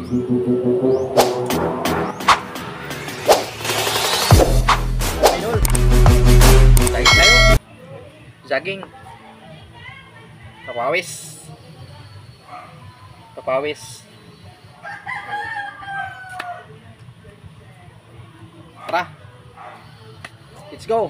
Idol, tayo jogging, papawis, tara, let's go.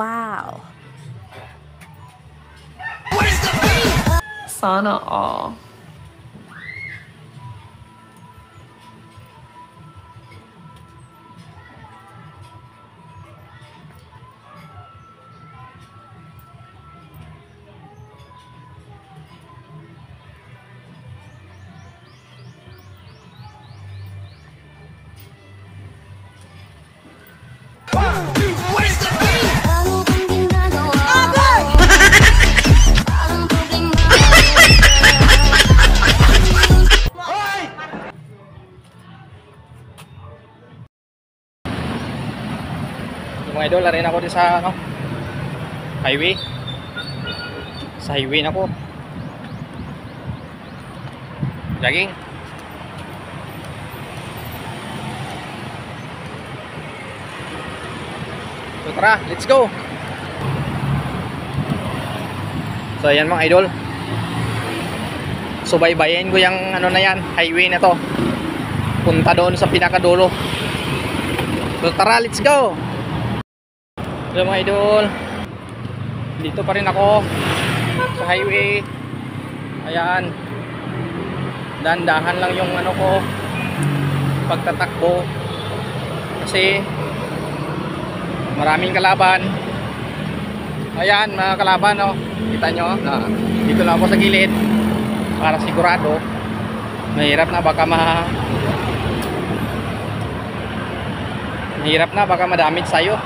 Wow. Sana all. Mga idol, larin ako din sa highway. Sa highway na ako. Jogging. So tara, let's go. So ayan mga idol. Subaybayin ko yung ano na yan, highway na to. Punta doon sa pinakadulo. So tara, let's go. So mga idol, dito pa rin ako sa highway. Ayan, dahan-dahan lang yung ano ko pagtatakbo kasi maraming kalaban. Ayan mga kalaban, oh. Kita nyo, dito lang ako sa gilid para sigurado. Mahirap na baka madamage sa'yo.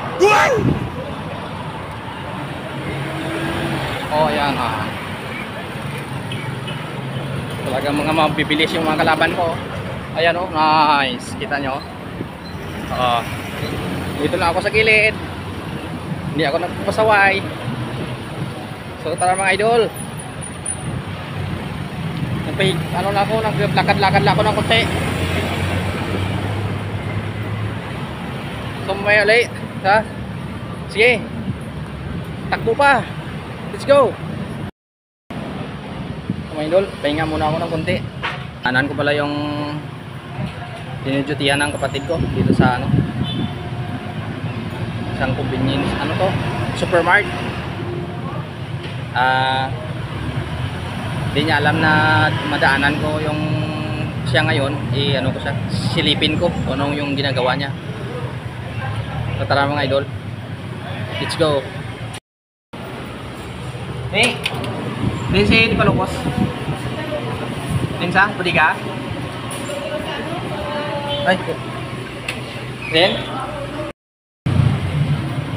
Oh, ayan, talagang mga mabibilis yung mga kalaban ko. Ayan, oh, nice. Kita nyo. Dito na ako sa gilid. Hindi ako nagpapasaway. So, tara mga idol. Ano na ako, naglakad-lakad lang ako ng konti. So, may ulit. Ha? Sige. Takbo pa. Let's go. Mga idol, pahinga muna ako ng konti. Anan ko pala yung dinudutihan ng kapatid ko dito sa isang convenience, to? Supermart. Hindi niya alam na madaanan ko yung siya ngayon. Ko siya, silipin ko kung anong yung ginagawa niya. So tara mga idol, let's go. Hey, Lindsay, di palukos. Linsa, pwede ka? Ay, then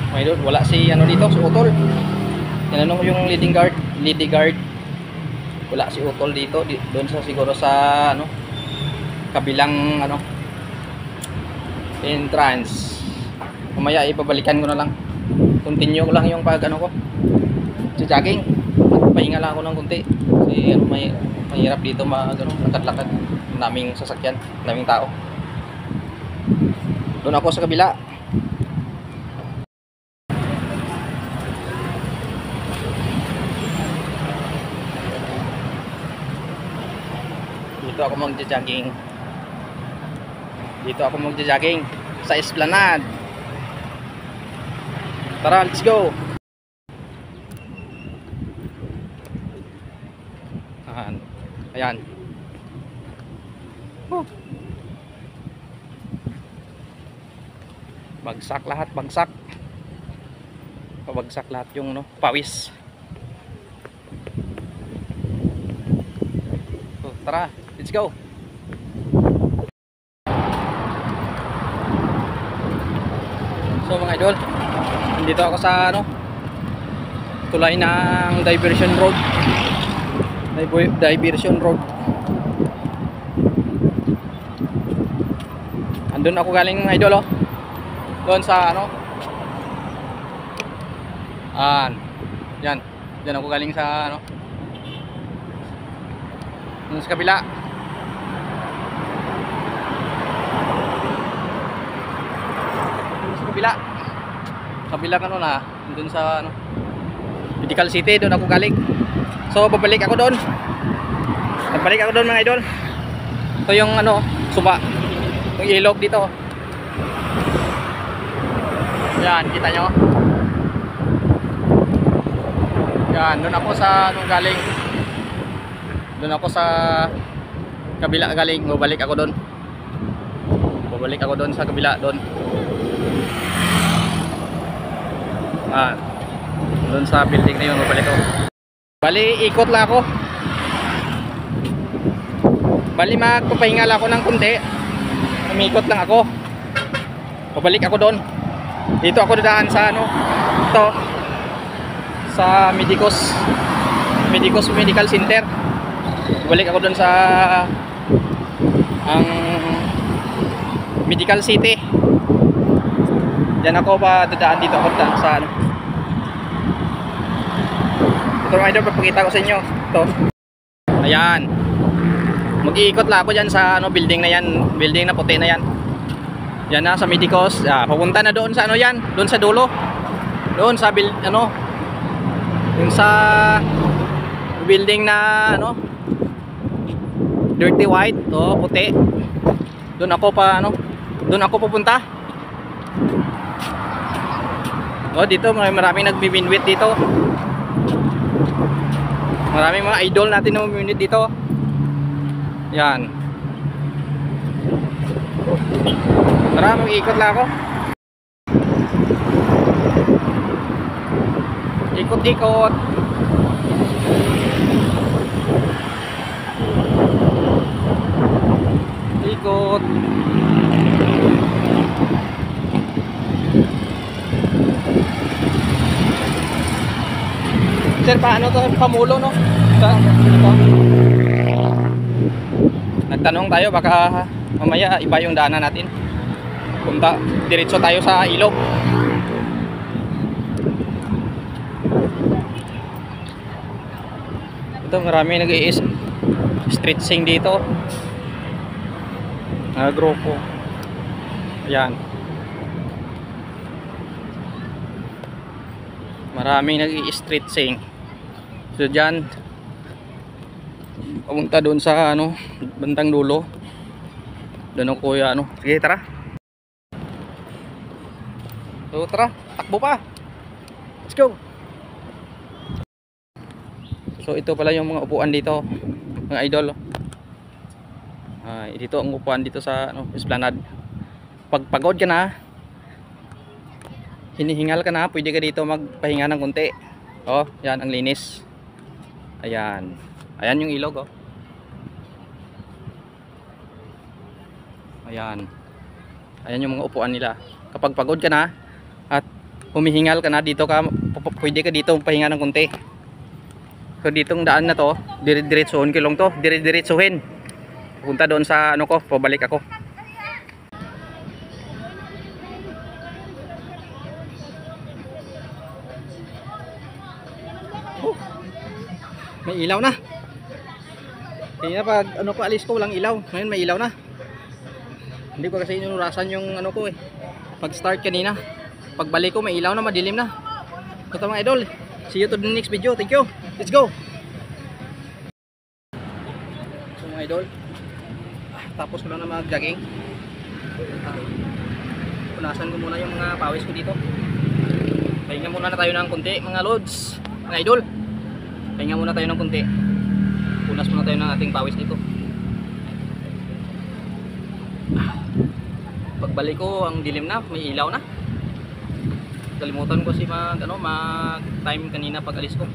mga idol, wala si dito, si Utol. Tinanong ko yung leading guard. Wala si Utol dito, doon sa siguro sa kabilang entrance. Mamaya ipabalikan ko na lang. Continue ko lang yung ko. Jogging. Pahinga lang ako ng konti. Kasi mahirap dito lakad-lakad. Naming sasakyan, naming tao. Doon ako sa kabila. Dito ako magja-jogging sa Esplanade. Tara, let's go. Ayan. Bagsak lahat, bagsak. Pabagsak lahat yung pawis. So, tara, let's go. So mga idol, nandito ako sa ano, tulay ng diversion road. Diversion road. Andun ako galing mga idol, oh. Doon sa ano, yan. Diyan ako galing sa ano, doon sa kabila. Kabila ka nun, doon sa ano, Medical City, doon ako galing. So babalik ako doon. Nagbalik ako doon mga idol. Ito yung ano, suba, yung ilog dito. Yan, kita nyo. Yan, doon ako sa ano galing. Doon ako sa kabila galing. Babalik ako doon. Babalik ako doon sa kabila doon. Doon sa building na yun, babalik ako. Bali, ikot lang ako. Bali, magpapahinga lang ako ng kunti. Umikot lang ako. Babalik ako doon. Dito ako dadaan sa ano, ito, sa Medicos Medical Center. Babalik ako doon sa ang Medical City. Diyan ako pa dadaan, dito ako dadaan sa ano. Ito mga idol, papakita ko sa inyo. Ito. Ayan. Mag-iikot lang ako dyan sa ano, building na yan. Building na puti na yan. Yan na sa Medicos. Pupunta na doon sa ano yan. Doon sa dulo. Doon sa ano, yung sa building na ano, dirty white. O puti. Doon ako pa ano, doon ako pupunta. O dito maraming nagbibinwit dito. Maraming mga idol natin na magbibinwit dito. Yan. Tara, mag-ikot lang ako. Ikot-ikot. Ikot. Sir, paano to? Pamulo, no? Ito. Nagtanong tayo, baka mamaya iba yung daanan natin. Punta, diretso tayo sa ilog. Ito, marami nag-i-stretching dito. Grupo. Ayan. Maraming nag-i-stretching. So dyan, pumunta doon sa ano, bantang dulo. Doon ako kuya ano. Sige, tara. So tara, takbo pa. Let's go. So ito pala yung mga upuan dito, mga idol. Dito ang upuan dito sa ano, Esplanade. Pag pagod ka na, hinihingal ka na, pwede ka dito magpahinga ng konti. Oh, yan ang linis. Ayan. Ayan yung ilog, oh. Ayan. Ayan yung mga upuan nila. Kapag pagod ka na at humihingal ka na, dito ka, pwede ka dito pahinga ng konti. So ditong daan na to, dire-diretsuhin ko lang to, dire-diretsuhin. Punta doon sa ano ko, pabalik ako. May ilaw na. Kaya pag ano ko alis ko walang ilaw. Ngayon may ilaw na. Hindi ko kasi inurasan yung ano ko eh. Pag start kanina, pagbalik ko may ilaw na, madilim na. Ito mga idol. See you to the next video. Thank you. Let's go. So mga idol, tapos ko lang na mag-jogging. Punasan ko muna yung mga pawis ko dito. Pahinga muna na tayo ng konti mga lods, mga idol. Pahinga muna tayo ng konti. Punas muna tayo ng ating pawis dito. Pagbalik ko, ang dilim na, may ilaw na. Kalimutan ko si mag time kanina pag alis ko.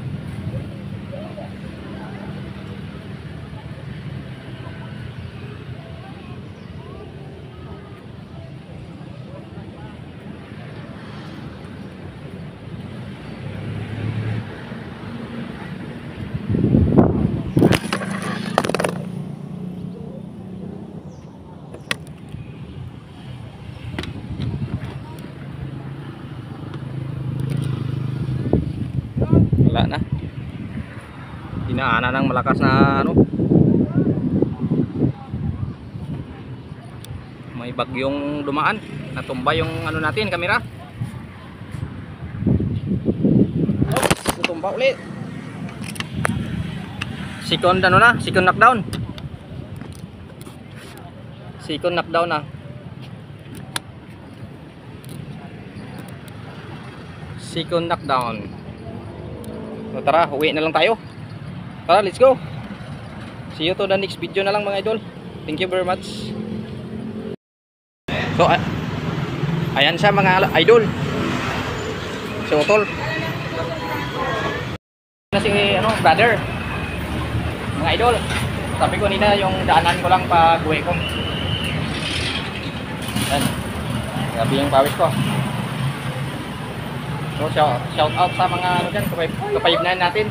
Dinaanan ng malakas na ano. May bagyong dumaan. Natumba yung ano natin, kamera. Oops, natumba ulit. Second ano na, second knockdown. Second knockdown na. Second knockdown. So tara, uwi na lang tayo. Tara, let's go. See you to the next video na lang mga idol. Thank you very much. So ayan siya mga idol. Si Utol. Na si ano, brother. Mga idol. Sabi ko nila yung daanan ko lang pag uwi ko. Ayan. Grabe yung pawis ko. So shout out sa mga ano dyan, kapayibnan natin.